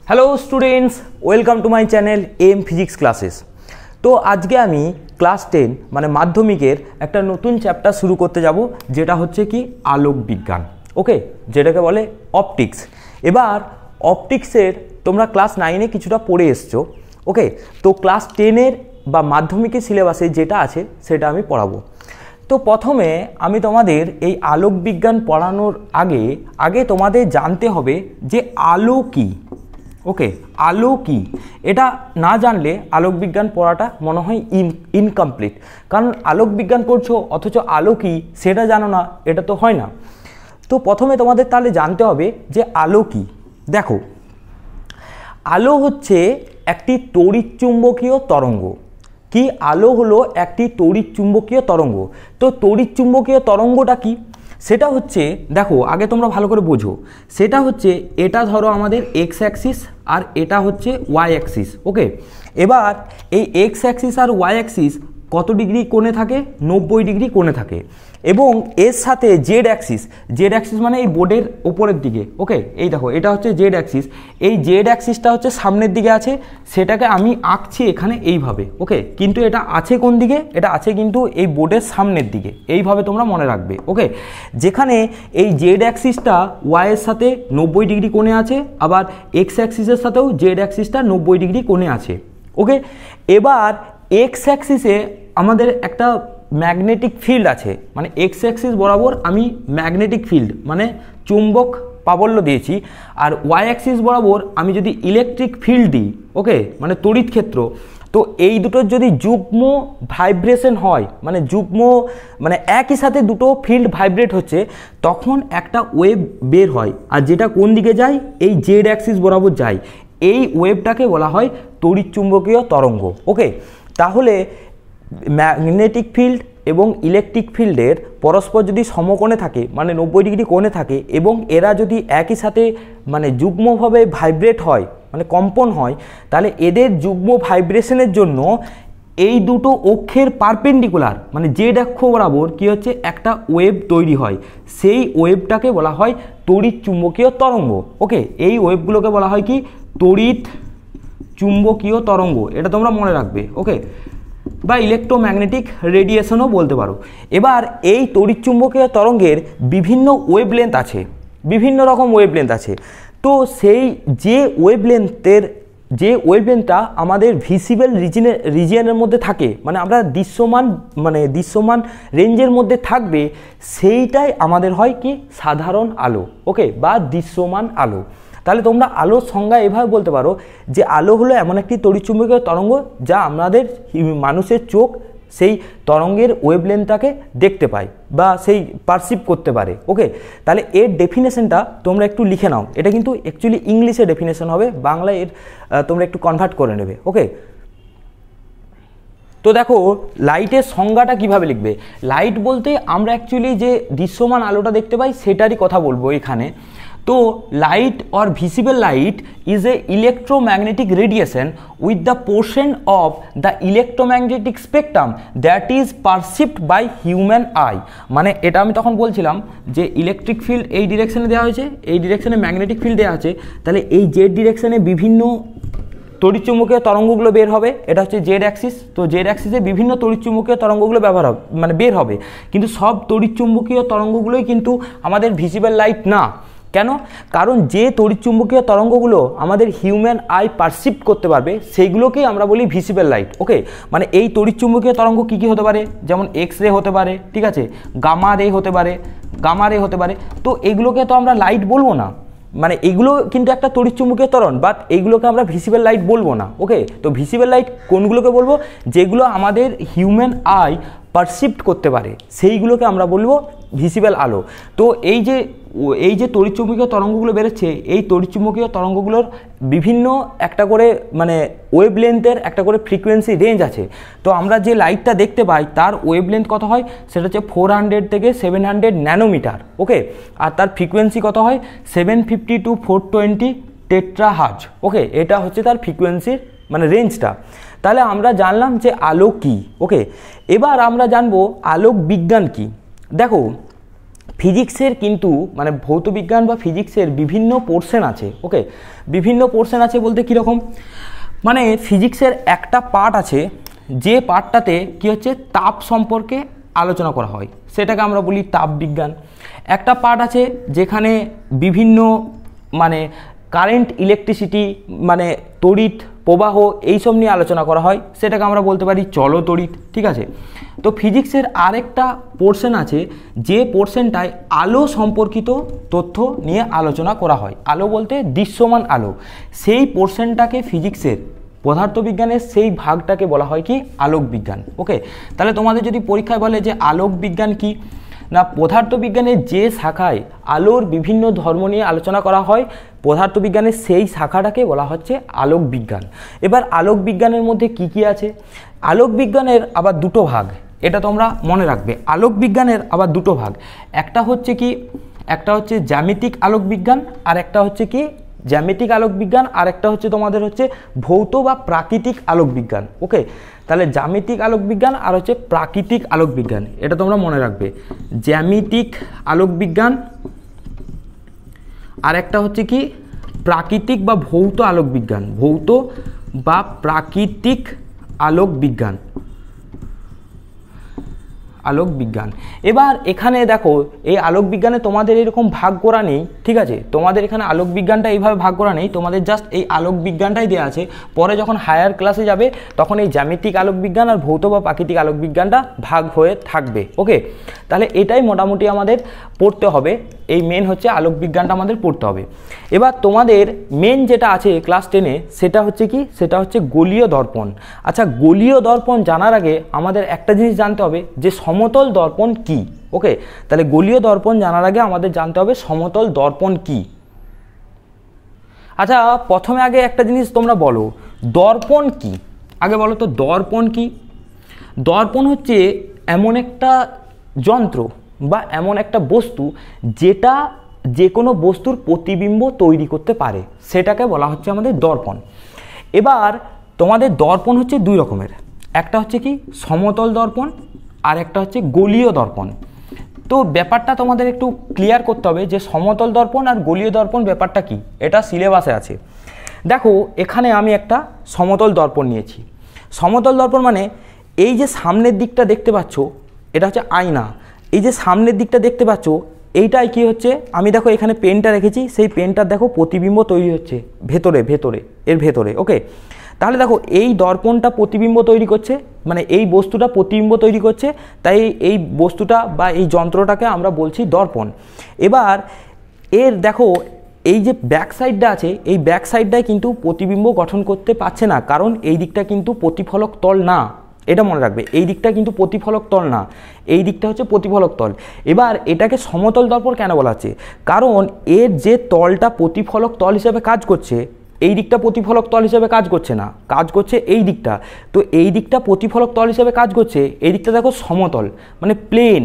Hello students, welcome to my channel M physics classes. তো আজকে আমি ক্লাস 10 মানে মাধ্যমিকের একটা নতুন চ্যাপ্টার শুরু করতে যাব, যেটা হচ্ছে কি আলোক বিজ্ঞান। ওকে, যেটাকে বলে অপটিক্স। এবার অপটিক্সের তোমরা ক্লাস 9-এ কিছুটা পড়ে এসছো। ওকে, তো ক্লাস 10-এর বা মাধ্যমিকের সিলেবাসে যেটা আছে সেটা আমি পড়াবো। তো প্রথমে আমি তোমাদের এই আলোক বিজ্ঞান পড়ানোর আগে তোমাদের জানতে হবে যে আলো কী। ওকে, আলো কি এটা না জানলে আলোক বিজ্ঞান পড়াটা মনে হয় ইনকমপ্লিট। কারণ আলোক বিজ্ঞান পড়ছো অথচ আলো কি সেটা জানো না, এটা তো হয় না। তো প্রথমে তোমাদের তাহলে জানতে হবে যে আলো কি। দেখো, আলো হচ্ছে একটি তড়িৎচুম্বকীয় তরঙ্গ। কি? আলো হলো একটি তড়িৎচুম্বকীয় তরঙ্গ। তো তড়িৎচুম্বকীয় তরঙ্গটা কি? সেটা হচ্ছে, দেখো আগে তোমরা ভালো করে বোঝো, সেটা হচ্ছে এটা ধরো আমাদের এক্স অ্যাক্সিস আর এটা হচ্ছে ওয়াই অ্যাক্সিস। ওকে, এবার এই এক্স অ্যাক্সিস আর ওয়াই অ্যাক্সিস কত ডিগ্রি কোণে থাকে? 90 ডিগ্রি কোণে থাকে। এবং এর সাথে জেড অ্যাক্সিস মানে এই বোর্ডের ওপরের দিকে। ওকে, এই দেখো এটা হচ্ছে জেড অ্যাক্সিস। এই জেড অ্যাক্সিসটা হচ্ছে সামনের দিকে আছে, সেটাকে আমি আঁকছি এখানে এইভাবে। ওকে, কিন্তু এটা আছে কোন দিকে? এটা আছে কিন্তু এই বোর্ডের সামনের দিকে। এইভাবে তোমরা মনে রাখবে। ওকে, যেখানে এই জেড অ্যাক্সিসটা ওয়াইয়ের সাথে 90 ডিগ্রি কোণে আছে, আবার এক্স অ্যাক্সিসের সাথেও জেড অ্যাক্সিসটা 90 ডিগ্রি কোণে আছে। ওকে, এবার এক্স অ্যাক্সিসে আমাদের একটা ম্যাগনেটিক ফিল্ড আছে, মানে এক্স অ্যাক্সিস বরাবর আমি ম্যাগনেটিক ফিল্ড মানে চুম্বক প্রাবল্য দিয়েছি, আর ওয়াই অ্যাক্সিস বরাবর আমি যদি ইলেকট্রিক ফিল্ড দিই, ওকে মানে তড়িৎ ক্ষেত্র, তো এই দুটোর যদি যুগ্ম ভাইব্রেশন হয়, মানে যুগ্ম মানে একই সাথে দুটো ফিল্ড ভাইব্রেট হচ্ছে, তখন একটা ওয়েভ বের হয়, আর যেটা কোন দিকে যায়? এই জেড অ্যাক্সিস বরাবর যায়। এই ওয়েভটাকে বলা হয় তড়িৎচুম্বকীয় তরঙ্গ। ওকে, তাহলে ম্যাগনেটিক ফিল্ড এবং ইলেকট্রিক ফিল্ডের পরস্পর যদি সমকোণে থাকে, মানে 90 ডিগ্রি কোণে থাকে, এবং এরা যদি একই সাথে মানে যুগ্মভাবে ভাইব্রেট হয়, মানে কম্পন হয়, তাহলে এদের যুগ্ম ভাইব্রেশনের জন্য এই দুটো অক্ষের পারপেন্ডিকুলার মানে জেড অক্ষ বরাবর কী হচ্ছে? একটা ওয়েভ তৈরি হয়। সেই ওয়েভটাকে বলা হয় তড়িৎ চুম্বকীয় তরঙ্গ। ওকে, এই ওয়েভগুলোকে বলা হয় কি? তড়িৎ চুম্বকীয় তরঙ্গ। এটা তোমরা মনে রাখবে। ওকে, বা ইলেকট্রোম্যাগনেটিক রেডিয়েশনও বলতে পারো। এবার এই তড়িৎচুম্বকীয় তরঙ্গের বিভিন্ন ওয়েভলেন্থ আছে, বিভিন্ন রকম ওয়েভলেন্থ আছে। তো সেই যে ওয়েভলেন্থটা আমাদের ভিসিবল রিজিয়নের মধ্যে থাকে, মানে আমরা দৃশ্যমান রেঞ্জের মধ্যে থাকবে, সেইটাই আমাদের হয় কি? সাধারণ আলো। ওকে, বা দৃশ্যমান আলো। তাহলে তোমরা আলোর সংজ্ঞা এভাবে বলতে পারো যে আলো হলো এমন একটি তড়িৎচুম্বকীয় তরঙ্গ যা আমাদের মানুষের চোখ সেই তরঙ্গের ওয়েভলেন্থটাকে দেখতে পায় বা সেই পারসিভ করতে পারে। ওকে, তাহলে এর ডেফিনেশনটা তোমরা একটু লিখে নাও। এটা কিন্তু অ্যাকচুয়ালি ইংলিশে ডেফিনেশন হবে, বাংলায় এর তোমরা একটু কনভার্ট করে নেবে। ওকে, তো দেখো লাইটের সংজ্ঞাটা কিভাবে লিখবে। লাইট বলতে আমরা অ্যাকচুয়ালি যে দৃশ্যমান আলোটা দেখতে পাই সেটারই কথা বলবো এখানে। তো light or visible light is a electromagnetic radiation with the portion of the electromagnetic spectrum that is perceived by human eye। মানে এটা আমি তখন বলছিলাম যে ইলেকট্রিক ফিল্ড এই ডিরেকশনে দেওয়া হয়েছে, এই ডিরেকশনে ম্যাগনেটিক ফিল্ড দেওয়া আছে, তাহলে এই জেড ডিরেকশনে বিভিন্ন তড়িৎচুম্বকীয় তরঙ্গগুলো বের হবে। এটা হচ্ছে জেড অ্যাক্সিস। তো জেড অ্যাক্সিসে বিভিন্ন তড়িৎচুম্বকীয় তরঙ্গগুলো বের হবে, কিন্তু সব তড়িৎচুম্বকীয় তরঙ্গগুলোই কিন্তু আমাদের ভিজিবল লাইট না। কেন? কারণ যে তড়িৎচুম্বকীয় তরঙ্গগুলো আমাদের হিউম্যান আই পারসিভ করতে পারবে সেইগুলোকেই আমরা বলি ভিজিবল লাইট। ওকে, মানে এই তড়িৎচুম্বকীয় তরঙ্গ কী কী হতে পারে? যেমন এক্স রে হতে পারে, ঠিক আছে, গামা রে হতে পারে। তো এগুলোকে তো আমরা লাইট বলবো না, মানে এগুলো কিন্তু একটা তড়িৎচুম্বকীয় তরঙ্গ, বাট এইগুলোকে আমরা ভিজিবল লাইট বলবো না। ওকে, তো ভিজিবল লাইট কোনগুলোকে বলবো? যেগুলো আমাদের হিউম্যান আই পারসিভ করতে পারে সেইগুলোকে আমরা বলবো ভিজিবল আলো। তো এই যে তড়িৎচুম্বকীয় তরঙ্গগুলো বেরোচ্ছে, এই তড়িৎচুম্বকীয় তরঙ্গগুলোর বিভিন্ন একটা করে মানে ওয়েভলেন্থের একটা করে ফ্রিকোয়েন্সি রেঞ্জ আছে। তো আমরা যে লাইটটা দেখতে পাই তার ওয়েভলেন্থ কত হয়? সেটা হচ্ছে 400 থেকে 700 ন্যানোমিটার। ওকে, আর তার ফ্রিকোয়েন্সি কত হয়? 750 to 420 টেট্রাহার্জ। ওকে, এটা হচ্ছে তার ফ্রিকোয়েন্সির মানে রেঞ্জটা। তাহলে আমরা জানলাম যে আলো কী। ওকে, এবার আমরা জানবো আলোক বিজ্ঞান কী। দেখো ফিজিক্সের কিন্তু মানে ভৌতবিজ্ঞান বা ফিজিক্সের বিভিন্ন পোর্শন আছে। ওকে, বিভিন্ন পোর্শন আছে বলতে কীরকম, মানে ফিজিক্সের একটা পার্ট আছে যে পার্টটাতে কী হচ্ছে তাপ সম্পর্কে আলোচনা করা হয়, সেটাকে আমরা বলি তাপবিজ্ঞান। একটা পার্ট আছে যেখানে বিভিন্ন মানে কারেন্ট, ইলেকট্রিসিটি মানে তড়িৎ প্রবাহ এইসব নিয়ে আলোচনা করা হয়, সেটাকে আমরা বলতে পারি চলতড়িৎ। ঠিক আছে, তো ফিজিক্সের আরেকটা পোর্শন আছে যে পোর্শনটায় আলো সম্পর্কিত তথ্য নিয়ে আলোচনা করা হয়, আলো বলতে দৃশ্যমান আলো, সেই পোর্শনটাকে ফিজিক্সের পদার্থবিজ্ঞানের সেই ভাগটাকে বলা হয় কি আলোক বিজ্ঞান। ওকে, তাহলে তোমাদের যদি পরীক্ষায় বলে যে আলোক বিজ্ঞান কি না, পদার্থবিজ্ঞানের যে শাখায় আলোর বিভিন্ন ধর্ম নিয়ে আলোচনা করা হয় পদার্থবিজ্ঞানের সেই শাখাটাকে বলা হচ্ছে আলোক বিজ্ঞান। এবার আলোক বিজ্ঞানের মধ্যে কি কি আছে, আলোক বিজ্ঞানের আবার দুটো ভাগ, এটা তোমরা মনে রাখবে। আলোক বিজ্ঞানের আবার দুটো ভাগ, একটা হচ্ছে কি, একটা হচ্ছে জ্যামিতিক আলোক বিজ্ঞান আর একটা হচ্ছে কি জ্যামিতিক আলোক বিজ্ঞান, আর একটা হচ্ছে তোমাদের হচ্ছে ভৌত বা প্রাকৃতিক আলোক বিজ্ঞান। ওকে, তাহলে জ্যামিতিক আলোক বিজ্ঞান আর হচ্ছে প্রাকৃতিক আলোক বিজ্ঞান, এটা তোমরা মনে রাখবে। জ্যামিতিক আলোক বিজ্ঞান আর একটা হচ্ছে কি প্রাকৃতিক বা ভৌত আলোক বিজ্ঞান, ভৌত বা প্রাকৃতিক আলোক বিজ্ঞান, আলোক বিজ্ঞান। এবার এখানে দেখো এই আলোক বিজ্ঞানে তোমাদের এরকম ভাগ করা নেই, ঠিক আছে, তোমাদের এখানে আলোক বিজ্ঞানটা এইভাবে ভাগ করা নেই, তোমাদের জাস্ট এই আলোক বিজ্ঞানটাই দেওয়া আছে। পরে যখন হায়ার ক্লাসে যাবে তখন এই জ্যামিতিক আলোক বিজ্ঞান আর ভৌত বা প্রাকৃতিক আলোক বিজ্ঞানটা ভাগ হয়ে থাকবে। ওকে, তাহলে এটাই মোটামুটি আমাদের পড়তে হবে, এই মেন হচ্ছে আলোক বিজ্ঞানটা আমাদের পড়তে হবে। এবার তোমাদের মেন যেটা আছে ক্লাস 10-এ সেটা হচ্ছে কি, সেটা হচ্ছে গোলীয় দর্পণ। আচ্ছা, গোলীয় দর্পণ জানার আগে আমাদের একটা জিনিস জানতে হবে যে সমতল দর্পণ কি। ওকে, তাহলে গোলীয় দর্পণ জানার আগে আমাদের জানতে হবে সমতল দর্পণ কি। আচ্ছা, প্রথমে আগে একটা জিনিস তোমরা বলো, দর্পণ কি, আগে বলো তো দর্পণ কি। দর্পণ হচ্ছে এমন একটা যন্ত্র বা এমন একটা বস্তু যেটা যে কোনো বস্তুর প্রতিবিম্ব তৈরি করতে পারে, সেটাকে বলা হচ্ছে আমাদের দর্পণ। এবার তোমাদের দর্পণ হচ্ছে দুই রকমের, একটা হচ্ছে কি সমতল দর্পণ আর একটা হচ্ছে গোলীয় দর্পণ। তো ব্যাপারটা তোমাদের একটু ক্লিয়ার করতে হবে যে সমতল দর্পণ আর গোলীয় দর্পণ ব্যাপারটা কি, এটা সিলেবাসে আছে। দেখো এখানে আমি একটা সমতল দর্পণ নিয়েছি। সমতল দর্পণ মানে এই যে সামনের দিকটা দেখতে পাচ্ছ এটা হচ্ছে আয়না, এই যে সামনের দিকটা দেখতে পাচ্ছ এইটাই কি হচ্ছে, আমি দেখো এখানে পেনটা রেখেছি, সেই পেনটার দেখো প্রতিবিম্ব তৈরি হচ্ছে ভেতরে ভেতরে এর ভেতরে। ওকে, তাহলে দেখো এই দর্পণটা প্রতিবিম্ব তৈরি করছে, মানে এই বস্তুটা প্রতিবিম্ব তৈরি করছে, তাই এই বস্তুটা বা এই যন্ত্রটাকে আমরা বলছি দর্পণ। এবার এর দেখো এই যে ব্যাক সাইডটা আছে, এই ব্যাক সাইডটায় কিন্তু প্রতিবিম্ব গঠন করতে পারছে না, কারণ এই দিকটা কিন্তু প্রতিফলক তল না, এটা মনে রাখবে, এই দিকটা কিন্তু প্রতিফলক তল না, এই দিকটা হচ্ছে প্রতিফলক তল। এবার এটাকে সমতল দর্পণ কেন বলা হচ্ছে, কারণ এর যে তলটা প্রতিফলক তল হিসেবে কাজ করছে, এই দিকটা প্রতিফলক তল হিসেবে কাজ করছে না, কাজ করছে এই দিকটা, তো এই দিকটা প্রতিফলক তল হিসেবে কাজ করছে, এই দিকটা দেখো সমতল মানে প্লেন,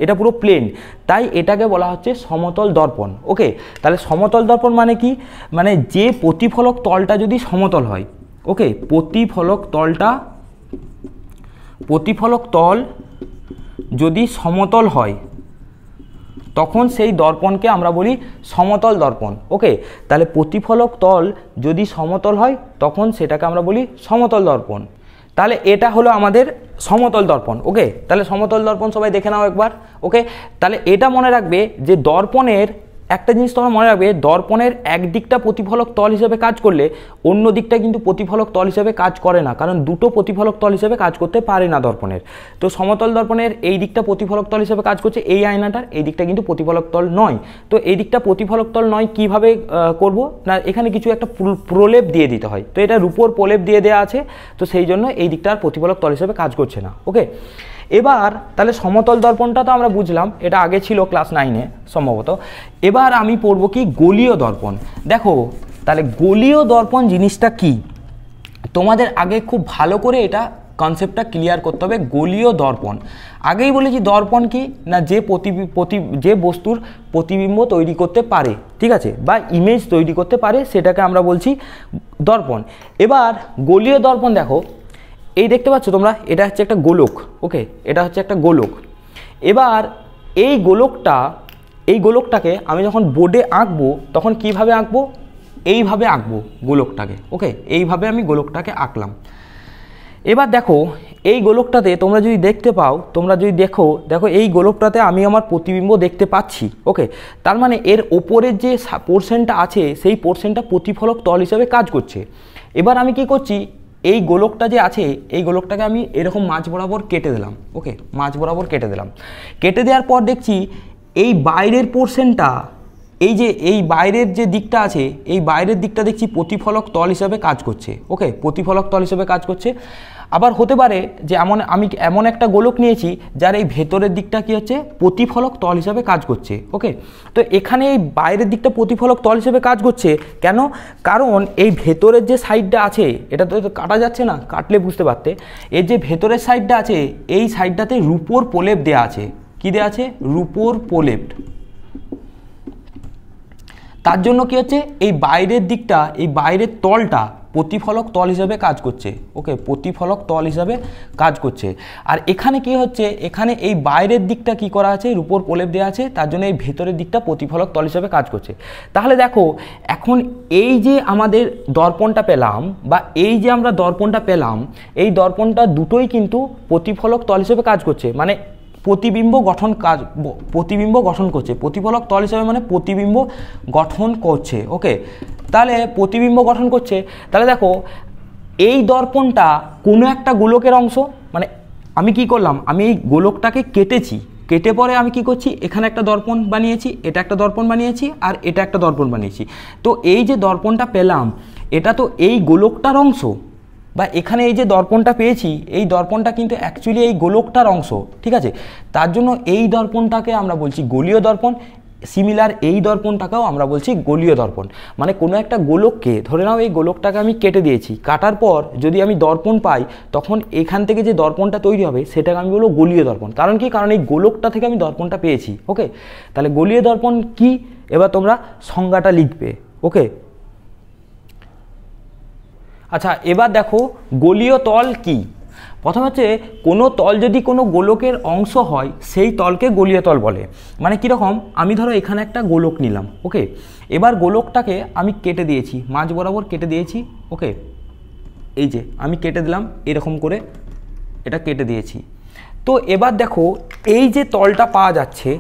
এটা পুরো প্লেন, তাই এটাকে বলা হচ্ছে সমতল দর্পণ। ওকে, তাহলে সমতল দর্পণ মানে কি, মানে যে প্রতিফলক তলটা যদি সমতল হয়, ওকে, প্রতিফলক তল যদি সমতল হয় তখন সেই দর্পণকে আমরা বলি সমতল দর্পণ। ওকে, তাহলে প্রতিফলক তল যদি সমতল হয় তখন সেটাকে আমরা বলি সমতল দর্পণ। তাহলে এটা হলো আমাদের সমতল দর্পণ। ওকে, তাহলে সমতল দর্পণ সবাই দেখে নাও একবার। ওকে, তাহলে এটা মনে রাখবে যে দর্পণের একটা জিনিস তোমরা মনে রাখবে, দর্পণের এক দিকটা প্রতিফলক তল হিসেবে কাজ করলে অন্য দিকটা কিন্তু প্রতিফলক তল হিসেবে কাজ করে না, কারণ দুটো প্রতিফলক তল হিসেবে কাজ করতে পারে না দর্পণের। তো সমতল দর্পণের এই দিকটা প্রতিফলক তল হিসেবে কাজ করছে, এই আয়নাটার এই দিকটা কিন্তু প্রতিফলক তল নয়। তো এই দিকটা প্রতিফলক তল নয়, কিভাবে করব না, এখানে কিছু একটা প্রলেপ দিয়ে দিতে হয়, তো এটা রূপোর প্রলেপ দিয়ে দেওয়া আছে, তো সেই জন্য এই দিকটা আর প্রতিফলক তল হিসেবে কাজ করছে না। ওকে, এবার তাহলে সমতল দর্পণটা তো আমরা বুঝলাম, এটা আগে ছিল ক্লাস 9-এ সম্ভবত। এবার আমি পড়ব কি গোলীয় দর্পণ। দেখো তাহলে গোলীয় দর্পণ জিনিসটা কি, তোমাদের আগে খুব ভালো করে এটা কনসেপ্টটা ক্লিয়ার করতে হবে। গোলীয় দর্পণ আগেই বলেছি, দর্পণ কি না, যে বস্তুর প্রতিবিম্ব তৈরি করতে পারে, ঠিক আছে, বা ইমেজ তৈরি করতে পারে, সেটাকে আমরা বলছি দর্পণ। এবার গোলীয় দর্পণ দেখো এই দেখতে পাচ্ছ তোমরা, এটা হচ্ছে একটা গোলক। ওকে, এটা হচ্ছে একটা গোলক। এবার এই গোলকটাকে আমি যখন বোর্ডে আঁকবো তখন কিভাবে আঁকবো, এইভাবে আঁকবো গোলকটাকে। ওকে, এইভাবে আমি গোলকটাকে আঁকলাম। এবার দেখো এই গোলকটাতে তোমরা যদি দেখতে পাও, তোমরা যদি দেখো এই গোলকটাতে আমি আমার প্রতিবিম্ব দেখতে পাচ্ছি। ওকে, তার মানে এর ওপরের যে পোর্শনটা আছে সেই পোর্শনটা প্রতিফলক তল হিসেবে কাজ করছে। এবার আমি কি করছি, এই গোলকটা যে আছে এই গোলকটাকে আমি এরকম মাঝ বরাবর কেটে দিলাম। ওকে, মাঝ বরাবর কেটে দিলাম। কেটে দেওয়ার পর দেখছি এই বাইরের পোর্শনটা, এই বাইরের যে দিকটা আছে এই বাইরের দিকটা দেখছি প্রতিফলক তল হিসাবে কাজ করছে। ওকে, প্রতিফলক তল হিসাবে কাজ করছে। আবার হতে পারে যে আমি এমন একটা গোলক নিয়েছি যার এই ভেতরের দিকটা কি হচ্ছে, প্রতিফলক তল হিসাবে কাজ করছে। ওকে, তো এখানে এই বাইরের দিকটা প্রতিফলক তল হিসেবে কাজ করছে কেন, কারণ এই ভেতরের যে সাইডটা আছে এটা তো কাটা যাচ্ছে না, কাটলে বুঝতে পারতে। এর যে ভেতরের সাইডটা আছে এই সাইডটাতে রূপোর প্রলেপ দেওয়া আছে। কি দেওয়া আছে, রূপোর প্রলেপ। তার জন্য কি হচ্ছে, এই বাইরের দিকটা, এই বাইরের তলটা প্রতিফলক তল হিসাবে কাজ করছে। ওকে, প্রতিফলক তল হিসাবে কাজ করছে। আর এখানে কি হচ্ছে, এখানে এই বাইরের দিকটা কি করা আছে, রূপোর প্রলেপ দেওয়া আছে, তার জন্য এই ভেতরের দিকটা প্রতিফলক তল হিসাবে কাজ করছে। তাহলে দেখো এখন এই যে আমাদের দর্পণটা পেলাম, বা এই যে আমরা দর্পণটা পেলাম, এই দর্পণটা দুটোই কিন্তু প্রতিফলক তল হিসেবে কাজ করছে, মানে প্রতিবিম্ব গঠন করছে। প্রতিফলক তল হিসাবে মানে প্রতিবিম্ব গঠন করছে। ওকে, তাহলে প্রতিবিম্ব গঠন করছে। তাহলে দেখো এই দর্পণটা কোনো একটা গোলকের অংশ, মানে আমি কি করলাম, আমি এই গোলকটাকে কেটেছি, কেটে পরে আমি কি করছি, এখানে একটা দর্পণ বানিয়েছি, এটা একটা দর্পণ বানিয়েছি, আর এটা একটা দর্পণ বানিয়েছি। তো এই যে দর্পণটা পেলাম এটা তো এই গোলকটার অংশ, বা এখানে এই যে দর্পণটা পেয়েছি এই দর্পণটা কিন্তু অ্যাকচুয়ালি এই গোলকটার অংশ। ঠিক আছে, তার জন্য এই দর্পণটাকে আমরা বলছি গোলীয় দর্পণ। সিমিলার এই দর্পণটাকেও আমরা বলছি গোলীয় দর্পণ। মানে কোনো একটা গোলককে ধরে নাও, এই গোলকটাকে আমি কেটে দিয়েছি, কাটার পর যদি আমি দর্পণ পাই তখন এখান থেকে যে দর্পণটা তৈরি হবে সেটাকে আমি বলবো গোলীয় দর্পণ। কারণ কি, কারণ এই গোলকটা থেকে আমি দর্পণটা পেয়েছি। ওকে, তাহলে গোলীয় দর্পণ কি, এবার তোমরা সংজ্ঞাটা লিখবে। ওকে, আচ্ছা এবার দেখো গোলীয় তল কি। প্রথম হচ্ছে কোনো তল যদি কোনো গোলকের অংশ হয় সেই তলকে গোলীয় তল বলে। মানে কীরকম, আমি ধরো এখানে একটা গোলক নিলাম। ওকে, এবার গোলকটাকে আমি কেটে দিয়েছি, মাঝ বরাবর কেটে দিয়েছি। ওকে, এই যে আমি কেটে দিলাম এরকম করে, এটা কেটে দিয়েছি। তো এবার দেখো এই যে তলটা পাওয়া যাচ্ছে,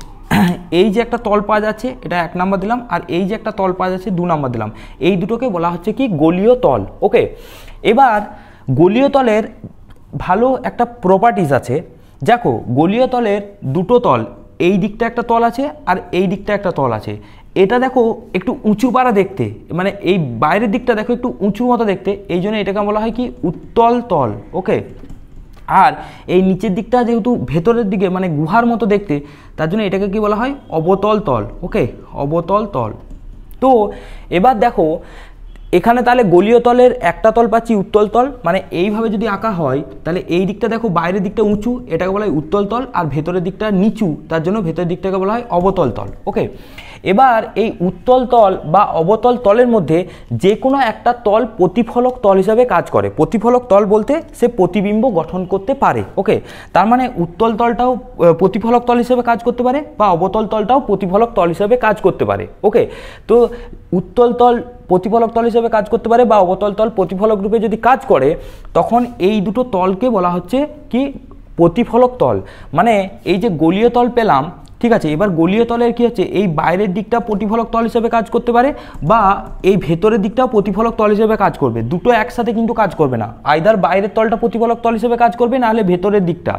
এই যে একটা তল পাওয়া যাচ্ছে এটা 1 নাম্বার দিলাম, আর এই যে একটা তল পাওয়া যাচ্ছে 2 নাম্বার দিলাম। এই দুটোকে বলা হচ্ছে কি, গোলীয় তল। ওকে, এবার গোলীয় তলের ভালো একটা প্রপার্টিজ আছে। দেখো গোলীয় তলের দুটো তল, এই দিকটা একটা তল আছে আর এই দিকটা একটা তল আছে। এটা দেখো একটু উঁচু পাড়া দেখতে, মানে এই বাইরের দিকটা দেখো একটু উঁচু মতো দেখতে, এই জন্য এটাকে বলা হয় কি, উত্তল তল। ওকে, আর এই নিচের দিকটা যেহেতু ভেতরের দিকে মানে গুহার মতো দেখতে, তার জন্য এটাকে কি বলা হয়, অবতল তল। ওকে, অবতল তল। তো এবার দেখো এখানে তাহলে গোলীয় তলের একটা তল পাচ্ছি উত্তল তল, মানে এইভাবে যদি আঁকা হয় তাহলে এই দিকটা দেখো বাইরের দিকটা উঁচু, এটাকে বলা হয় উত্তল তল, আর ভেতরের দিকটা নিচু, তার জন্য ভেতরের দিকটাকে বলা হয় অবতল তল। ওকে, এবার এই উত্তল তল বা অবতল তলের মধ্যে যে কোনো একটা তল প্রতিফলক তল হিসাবে কাজ করে। প্রতিফলক তল বলতে সে প্রতিবিম্ব গঠন করতে পারে। ওকে, তার মানে উত্তল তলটাও প্রতিফলক তল হিসেবে কাজ করতে পারে, বা অবতল তলটাও প্রতিফলক তল হিসেবে কাজ করতে পারে। ওকে, তো উত্তল তল প্রতিফলক তল হিসেবে কাজ করতে পারে, বা অবতল তল প্রতিফলক রূপে যদি কাজ করে তখন এই দুটো তলকে বলা হচ্ছে কি, প্রতিফলক তল। মানে এই যে গোলীয় তল পেলাম, ঠিক আছে, এবার গোলীয় তলের কি হচ্ছে, এই বাইরের দিকটা প্রতিফলক তল হিসেবে কাজ করতে পারে, বা এই ভেতরের দিকটাও প্রতিফলক তল হিসেবে কাজ করবে। দুটো একসাথে কিন্তু কাজ করবে না, আইদার বাইরের তলটা প্রতিফলক তল হিসেবে কাজ করবে, নাহলে ভেতরের দিকটা।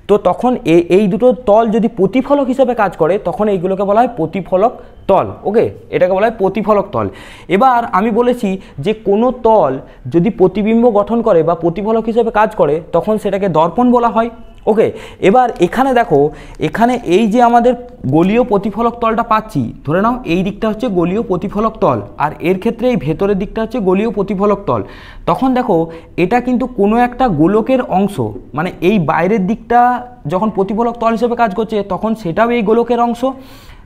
তো তখন এই দুটো তল যদি প্রতিফলক হিসেবে কাজ করে তখন এইগুলোকে বলা হয় প্রতিফলক তল। ওকে, এটাকে বলা হয় প্রতিফলক তল। এবার আমি বলেছি যে কোনো তল যদি প্রতিবিম্ব গঠন করে বা প্রতিফলক হিসেবে কাজ করে তখন সেটাকে দর্পণ বলা হয়। ওকে, এবার এখানে দেখো, এখানে এই যে আমাদের গোলীয় প্রতিফলক তলটা পাচ্ছি, ধরে নাও এই দিকটা হচ্ছে গোলীয় প্রতিফলক তল, আর এর ক্ষেত্রে এই ভেতরের দিকটা হচ্ছে গোলীয় প্রতিফলক তল। তখন দেখো এটা কিন্তু কোনো একটা গোলকের অংশ, মানে এই বাইরের দিকটা যখন প্রতিফলক তল হিসেবে কাজ করছে তখন সেটাও এই গোলকের অংশ।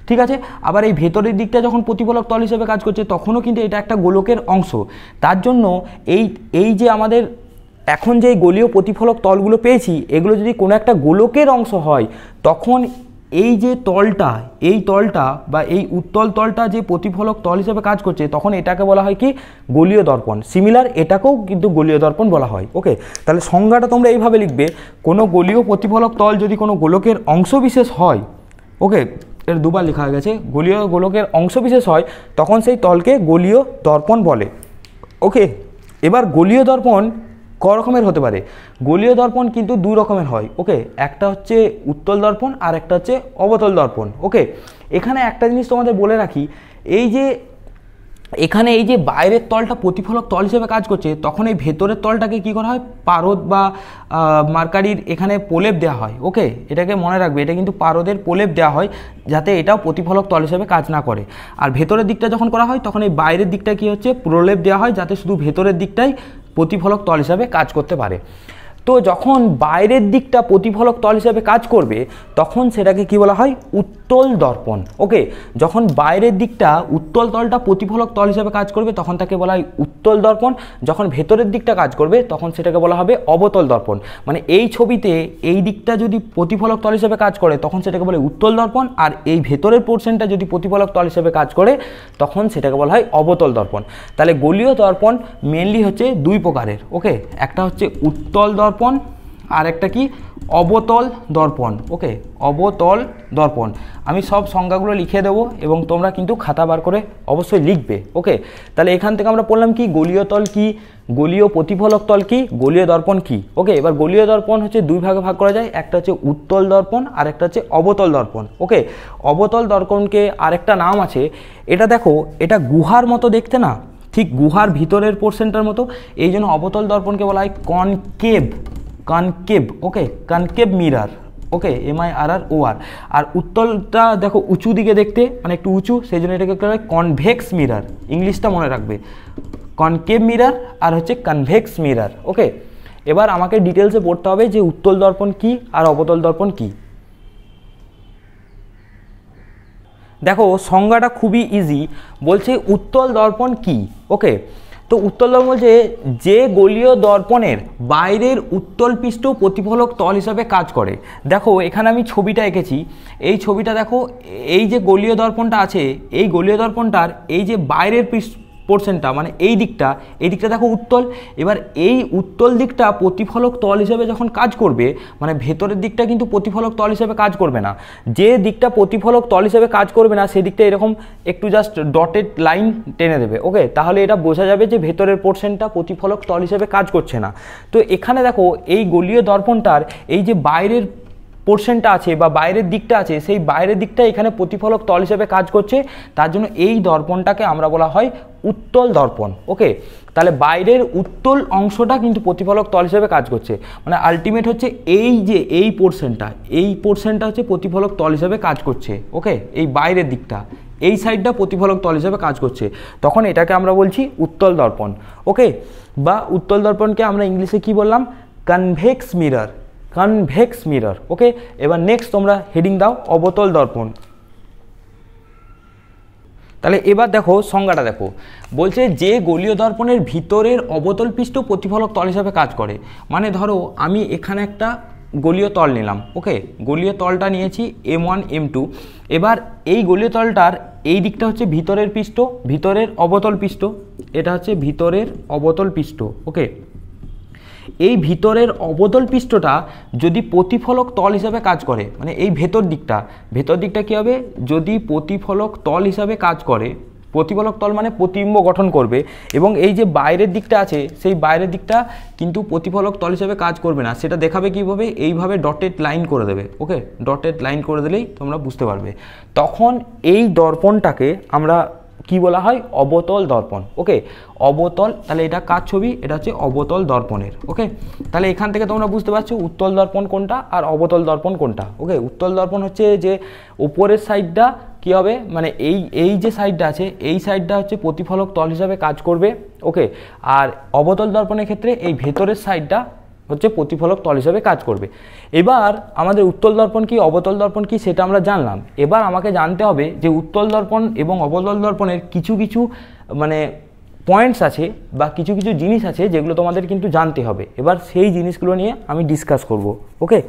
ঠিক আছে, আবার এই ভেতরের দিকটা যখন প্রতিফলক তল হিসেবে কাজ করছে তখনও কিন্তু এটা একটা গোলকের অংশ। তার জন্য এই যে আমাদের এখন যে গোলীয় প্রতিফলক তলগুলো পেয়েছি এগুলো যদি কোনো একটা গোলকের অংশ হয় তখন এই যে তলটা, এই তলটা বা এই উত্তল তলটা যে প্রতিফলক তল হিসেবে কাজ করছে, তখন এটাকে বলা হয় কি গোলীয় দর্পণ। সিমিলার এটাকেও কিন্তু গোলীয় দর্পণ বলা হয়। ওকে, তাহলে সংজ্ঞাটা তোমরা এইভাবে লিখবে, কোনো গোলীয় প্রতিফলক তল যদি কোনো গোলকের অংশবিশেষ হয়, ওকে এর দুবার লেখা হয়ে গেছে, গোলীয় গোলকের অংশবিশেষ হয় তখন সেই তলকে গোলীয় দর্পণ বলে। ওকে, এবার গোলীয় দর্পণ ক রকমের হতে পারে? গোলীয় দর্পণ কিন্তু দুই রকমের হয়। ওকে, একটা হচ্ছে উত্তল দর্পণ আর একটা হচ্ছে অবতল দর্পণ। ওকে, এখানে একটা জিনিস তোমাদের বলে রাখি, এই যে এখানে এই যে বাইরের তলটা প্রতিফলক তল হিসেবে কাজ করছে, তখন এই ভেতরের তলটাকে কি করা হয়, পারদ বা মার্কারির এখানে প্রলেপ দেওয়া হয়। ওকে, এটাকে মনে রাখবে, এটা কিন্তু পারদের প্রলেপ দেওয়া হয় যাতে এটাও প্রতিফলক তল হিসেবে কাজ না করে। আর ভেতরের দিকটা যখন করা হয় তখন এই বাইরের দিকটা কি হচ্ছে, প্রলেপ দেওয়া হয় যাতে শুধু ভেতরের দিকটাই প্রতিফলক তল হিসাবে কাজ করতে পারে। তো যখন বাইরের দিকটা প্রতিফলক তল হিসাবে কাজ করবে তখন সেটাকে কি বলা হয়, উত্তল দর্পণ। ওকে, যখন বাইরের দিকটা উত্তল তলটা প্রতিফলক তল হিসাবে কাজ করবে তখন তাকে বলা হয় উত্তল দর্পণ। যখন ভেতরের দিকটা কাজ করবে তখন সেটাকে বলা হবে অবতল দর্পণ। মানে এই ছবিতে এই দিকটা যদি প্রতিফলক তল হিসাবে কাজ করে তখন সেটাকে বলে উত্তল দর্পণ, আর এই ভেতরের পোর্শনটা যদি প্রতিফলক তল হিসাবে কাজ করে তখন সেটাকে বলা হয় অবতল দর্পণ। তাহলে গোলীয় দর্পণ মেনলি হচ্ছে দুই প্রকারের। ওকে, একটা হচ্ছে উত্তল দর্পণ আর একটা কি অবতল দর্পণ। ওকে, অবতল দর্পণ আমি সব সংজ্ঞাগুলো লিখে দেবো এবং তোমরা কিন্তু খাতা বার করে অবশ্যই লিখবে। ওকে, তাহলে এখান থেকে আমরা পড়লাম কি গোলীয় তল কি, গোলীয় প্রতিফলক তল কি, গোলীয় দর্পণ কি। ওকে, এবার গোলীয় দর্পণ হচ্ছে দুই ভাগে ভাগ করা যায়, একটা হচ্ছে উত্তল দর্পণ আর একটা হচ্ছে অবতল দর্পণ। ওকে, অবতল দর্পণকে আরেকটা নাম আছে, এটা দেখো এটা গুহার মতো দেখতে না, ঠিক গুহার ভিতরের পোর্শনটার মতো, এই জন্য অবতল দর্পণকে বলা হয় কনকেভ, কনকেভ। ওকে, কনকেভ মিরার। ওকে, MIRROR। আর উত্তলটা দেখো উঁচু দিকে দেখতে, মানে একটু উঁচু, সেই জন্য এটাকে বলা হয় কনভেক্স মিরার। ইংলিশটা মনে রাখবে, কনকেভ মিরার আর হচ্ছে কনভেক্স মিরার। ওকে, এবার আমাকে ডিটেলসে পড়তে হবে যে উত্তল দর্পণ কি আর অবতল দর্পণ কি। দেখো সংজ্ঞাটা খুবই ইজি, বলছে উত্তল দর্পণ কি। ওকে, তো উত্তল দর্পণ বলছে যে গোলীয় দর্পণের বাইরের উত্তল পৃষ্ঠ প্রতিফলক তল হিসাবে কাজ করে। দেখো এখানে আমি ছবিটা এঁকেছি, এই ছবিটা দেখো, এই যে গোলীয় দর্পণটা আছে, এই গোলীয় দর্পণটার এই যে বাইরের পোর্শনটা মানে এই দিকটা দেখো উত্তল। এবার এই উত্তল দিকটা প্রতিফলক তল হিসেবে যখন কাজ করবে, মানে ভেতরের দিকটা কিন্তু প্রতিফলক তল হিসেবে কাজ করবে না, যে দিকটা প্রতিফলক তল হিসেবে কাজ করবে না সেদিকটা এরকম একটু জাস্ট ডটেড লাইন টেনে দেবে। ওকে, তাহলে এটা বোঝা যাবে যে ভেতরের পোর্শনটা প্রতিফলক তল হিসেবে কাজ করছে না। তো এখানে দেখো এই গোলীয় দর্পণটার এই যে বাইরের পোর্শনটা আছে বা বাইরের দিকটা আছে, সেই বাইরের দিকটা এখানে প্রতিফলক তল হিসেবে কাজ করছে, তার জন্য এই দর্পণটাকে আমরা বলা হয় উত্তল দর্পণ। ওকে, তাহলে বাইরের উত্তল অংশটা কিন্তু প্রতিফলক তল হিসেবে কাজ করছে, মানে আলটিমেট হচ্ছে এই যে এই পোর্শনটা হচ্ছে প্রতিফলক তল হিসেবে কাজ করছে। ওকে, এই বাইরের দিকটা, এই সাইডটা প্রতিফলক তল হিসেবে কাজ করছে, তখন এটাকে আমরা বলছি উত্তল দর্পণ। ওকে, বা উত্তল দর্পণকে আমরা ইংলিশে কি বললাম, কনভেক্স মিরর, কনভেক্স মিরর। ওকে, এবার নেক্সট তোমরা হেডিং দাও অবতল দর্পণ। তাহলে এবার দেখো সংজ্ঞাটা দেখো, বলছে যে গোলীয় দর্পণের ভিতরের অবতল পৃষ্ঠ প্রতিফলক তল হিসাবে কাজ করে। মানে ধরো আমি এখানে একটা গোলীয় তল নিলাম। ওকে, গোলীয় তলটা নিয়েছি M1 M2। এবার এই গোলীয় তলটার এই দিকটা হচ্ছে ভিতরের পৃষ্ঠ, ভিতরের অবতল পৃষ্ঠ, এটা হচ্ছে ভিতরের অবতল পৃষ্ঠ। ওকে, এই ভিতরের অবতল পৃষ্ঠটা যদি প্রতিফলক তল হিসাবে কাজ করে, মানে এই ভেতর দিকটা কী হবে, যদি প্রতিফলক তল হিসাবে কাজ করে, প্রতিফলক তল মানে প্রতিবিম্ব গঠন করবে, এবং এই যে বাইরের দিকটা আছে সেই বাইরের দিকটা কিন্তু প্রতিফলক তল হিসাবে কাজ করবে না, সেটা দেখাবে কীভাবে, এইভাবে ডটেড লাইন করে দেবে। ওকে, ডটেড লাইন করে দিলেই তোমরা বুঝতে পারবে, তখন এই দর্পণটাকে আমরা কি বলা হয়, অবতল দর্পণ। ওকে, অবতল, তাহলে এটা কার ছবি, এটা হচ্ছে অবতল দর্পণের। ওকে, তাহলে এখান থেকে তোমরা বুঝতে পারছো উত্তল দর্পণ কোনটা আর অবতল দর্পণ কোনটা। ওকে, উত্তল দর্পণ হচ্ছে যে উপরের সাইডটা কি হবে, মানে এই যে সাইডটা আছে এই সাইডটা হচ্ছে প্রতিফলক তল হিসাবে কাজ করবে। ওকে, আর অবতল দর্পণের ক্ষেত্রে এই ভেতরের সাইডটা হচ্ছে প্রতিফলক তল হিসাবে কাজ করবে। এবার আমাদের উত্তল দর্পণ কি অবতল দর্পণ কি সেটা আমরা জানলাম, এবার আমাকে জানতে হবে যে উত্তল দর্পণ এবং অবতল দর্পণের কিছু কিছু মানে পয়েন্টস আছে বা কিছু কিছু জিনিস আছে যেগুলো তোমাদের কিন্তু জানতে হবে। এবার সেই জিনিসগুলো নিয়ে আমি ডিসকাস করব। ওকে,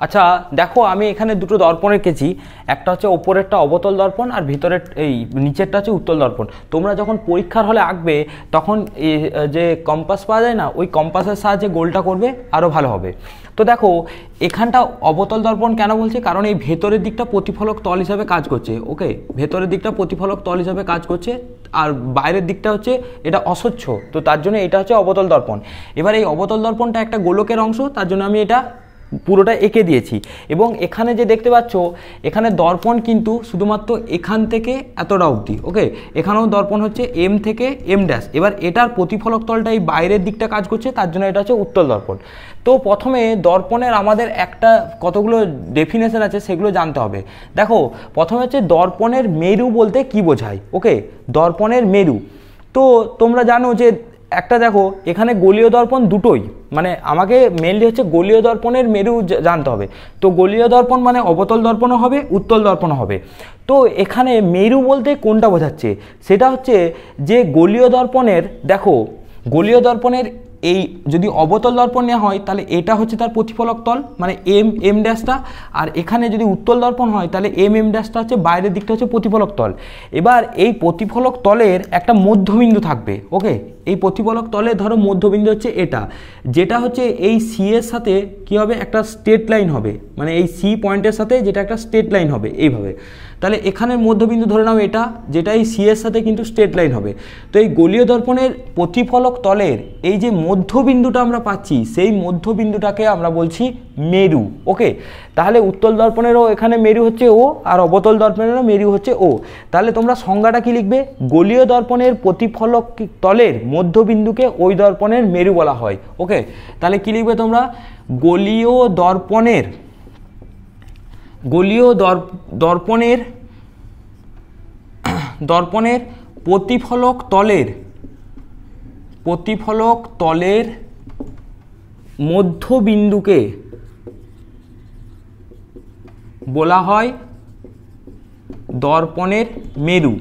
আচ্ছা দেখো, আমি এখানে দুটো দর্পণ রেখেছি, একটা হচ্ছে ওপরেরটা অবতল দর্পণ আর ভিতরের এই নিচেরটা হচ্ছে উত্তল দর্পণ। তোমরা যখন পরীক্ষার হলে আঁকবে তখন যে কম্পাস পাওয়া যায় না, ওই কম্পাসের সাহায্যে গোলটা করবে, আরও ভালো হবে। তো দেখো এখানটা অবতল দর্পণ কেন বলছে, কারণ এই ভেতরের দিকটা প্রতিফলক তল হিসাবে কাজ করছে। ওকে, ভেতরের দিকটা প্রতিফলক তল হিসাবে কাজ করছে, আর বাইরের দিকটা হচ্ছে এটা অস্বচ্ছ, তো তার জন্য এটা হচ্ছে অবতল দর্পণ। এবার এই অবতল দর্পণটা একটা গোলকের অংশ, তার জন্য আমি এটা পুরোটা এঁকে দিয়েছি। এবং এখানে যে দেখতে পাচ্ছ, এখানে দর্পণ কিন্তু শুধুমাত্র এখান থেকে এতটা অবধি। ওকে, এখানেও দর্পণ হচ্ছে এম থেকে এম ড্যাশ। এবার এটার প্রতিফলক তলটা এই বাইরের দিকটা কাজ করছে, তার জন্য এটা হচ্ছে উত্তল দর্পণ। তো প্রথমে দর্পণের আমাদের একটা কতগুলো ডেফিনেশন আছে, সেগুলো জানতে হবে। দেখো প্রথমে হচ্ছে দর্পণের মেরু বলতে কি বোঝায়। ওকে, দর্পণের মেরু, তো তোমরা জানো যে একটা দেখো এখানে গলীয় দর্পণ দুটোই, মানে আমাকে মেনলি হচ্ছে গলীয় দর্পণের মেরু জানতে হবে। তো গলীয় দর্পণ মানে অবতল দর্পণও হবে, উত্তল দর্পণও হবে। তো এখানে মেরু বলতে কোনটা বোঝাচ্ছে, সেটা হচ্ছে যে গলীয় দর্পণের, দেখো গলীয় দর্পণের এই যদি অবতল দর্পণ নেওয়া হয় তাহলে এটা হচ্ছে তার প্রতিফলক তল, মানে এম ড্যাশটা। আর এখানে যদি উত্তল দর্পণ হয় তাহলে এম ড্যাশটা হচ্ছে বাইরের দিকটা হচ্ছে প্রতিফলক তল। এবার এই প্রতিফলক তলের একটা মধ্যবিন্দু থাকবে। ওকে, এই প্রতিফলক তলে ধরো মধ্যবিন্দু হচ্ছে এটা, যেটা হচ্ছে এই সি এর সাথে কী হবে, একটা স্ট্রেট লাইন হবে, মানে এই সি পয়েন্টের সাথে যেটা একটা স্ট্রেট লাইন হবে এইভাবে। তাহলে এখানের মধ্যবিন্দু ধরে নাও এটা, যেটা এই সি এর সাথে কিন্তু স্ট্রেট লাইন হবে। তো এই গলীয় দর্পণের প্রতিফলক তলের এই যে মধ্যবিন্দুটা আমরা পাচ্ছি, সেই মধ্যবিন্দুটাকে আমরা বলছি মেরু। ওকে, তাহলে উত্তল দর্পণেরও এখানে মেরু হচ্ছে ও, আর অবতল দর্পণেরও মেরু হচ্ছে ও। তাহলে তোমরা সংজ্ঞাটা কি লিখবে, গলীয় দর্পণের প্রতিফলক তলের মধ্যবিন্দুকে ওই দর্পণের মেরু বলা হয়। ওকে, তাহলে কি লিখবে তোমরা, গলীয় দর্পণের প্রতিফলক তলের মধ্যবিন্দুকে বলা হয় দর্পণের মেরু।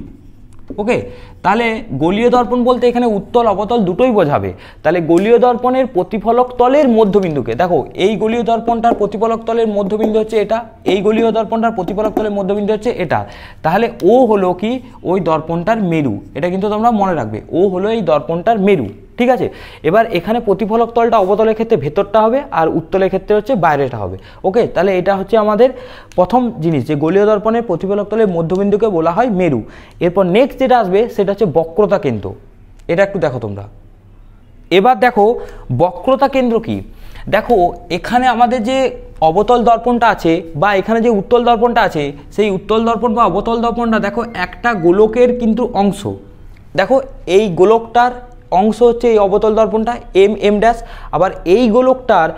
ওকে, তাহলে গলীয় দর্পণ বলতে এখানে উত্তল অবতল দুটোই বোঝাবে। তাহলে গলীয় দর্পণের প্রতিফলক তলের মধ্যবিন্দুকে, দেখো এই গলীয় দর্পণটার প্রতিফলক তলের মধ্যবিন্দু হচ্ছে এটা, এই গলীয় দর্পণটার প্রতিফলক তলের মধ্যবিন্দু হচ্ছে এটা। তাহলে ও হলো কি, ওই দর্পণটার মেরু। এটা কিন্তু তোমরা মনে রাখবে, ও হলো এই দর্পণটার মেরু। ঠিক আছে, এবার এখানে প্রতিফলক তলটা অবতলের ক্ষেত্রে ভেতরটা হবে, আর উত্তলের ক্ষেত্রে হচ্ছে বাইরেটা হবে। ওকে, তাহলে এটা হচ্ছে আমাদের প্রথম জিনিস, যে গলীয় দর্পণের প্রতিফলক তলের মধ্যবিন্দুকে বলা হয় মেরু। এরপর নেক্সট যেটা আসবে সেটা হচ্ছে বক্রতা কেন্দ্র। এটা একটু দেখো তোমরা। এবার দেখো বক্রতা কেন্দ্র কি। দেখো এখানে আমাদের যে অবতল দর্পণটা আছে বা এখানে যে উত্তল দর্পণটা আছে, সেই উত্তল দর্পণ বা অবতল দর্পণটা দেখো একটা গোলকের কিন্তু অংশ। দেখো এই গোলকটার অংশ হচ্ছে এই অবতল দর্পণটা এম ড্যাশ, আবার এই গোলকটার